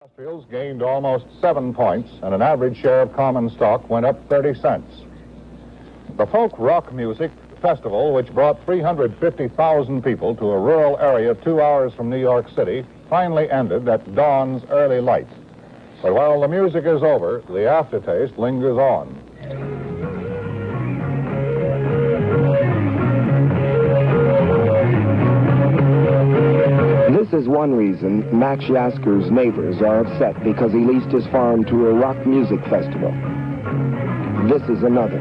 Industrials gained almost 7 points, and an average share of common stock went up 30 cents. The Folk Rock Music Festival, which brought 350,000 people to a rural area 2 hours from New York City, finally ended at dawn's early light. But while the music is over, the aftertaste lingers on. This is one reason Max Yasker's neighbors are upset because he leased his farm to a rock music festival. This is another.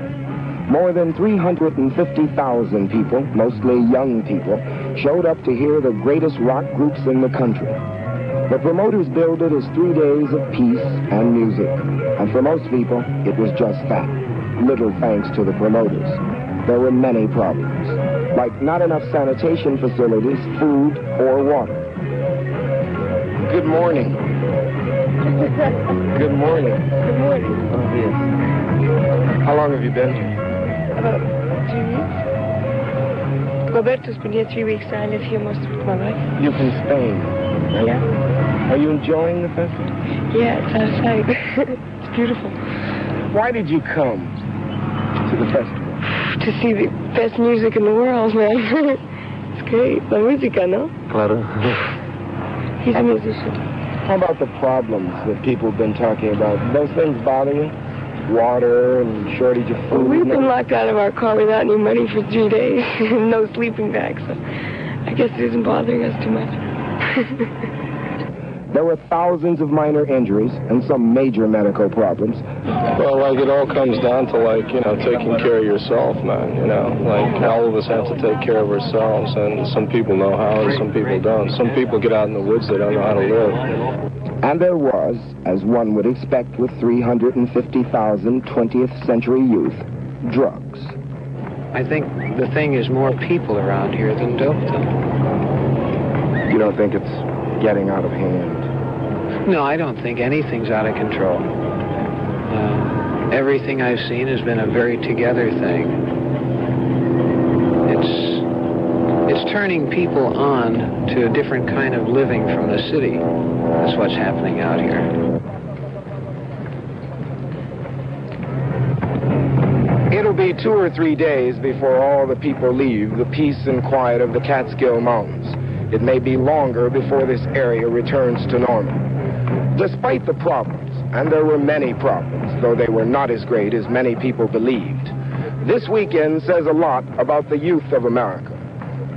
More than 350,000 people, mostly young people, showed up to hear the greatest rock groups in the country. The promoters billed it as 3 days of peace and music. And for most people, it was just that. Little thanks to the promoters. There were many problems, like not enough sanitation facilities, food, or water. Good morning. Good morning. Good morning. Oh, yes. How long have you been here? About 3 weeks. Roberto's been here 3 weeks. I live here most of my life. You're from Spain. Right? Yeah. Are you enjoying the festival? Yeah, it's outside. It's beautiful. Why did you come to the festival? To see the best music in the world, man. It's great. La música, no? Claro. He's a musician. How about the problems that people have been talking about? Those things bother you? Water and shortage of food? We've been locked out of our car without any money for 3 days. No sleeping bags, so I guess it isn't bothering us too much. There were thousands of minor injuries and some major medical problems. Well, like, it all comes down to, like, taking care of yourself, man, Like, all of us have to take care of ourselves, and some people know how and some people don't. Some people get out in the woods, they don't know how to live. And there was, as one would expect with 350,000 20th century youth, drugs. I think the thing is more people around here than dope, though. You don't think it's getting out of hand? No, I don't think anything's out of control. Everything I've seen has been a very together thing. It's turning people on to a different kind of living from the city. That's what's happening out here. It'll be 2 or 3 days before all the people leave the peace and quiet of the Catskill Mountains. It may be longer before this area returns to normal. Despite the problems, and there were many problems, though they were not as great as many people believed, this weekend says a lot about the youth of America.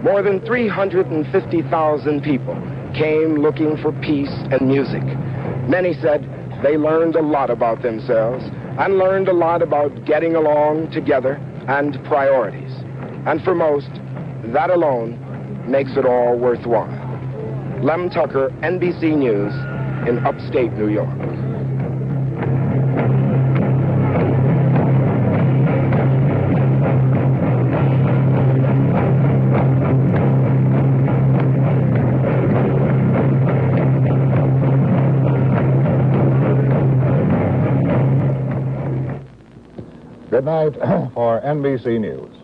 More than 350,000 people came looking for peace and music. Many said they learned a lot about themselves and learned a lot about getting along together and priorities. And for most, that alone makes it all worthwhile. Lem Tucker, NBC News, in upstate New York. Good night for NBC News.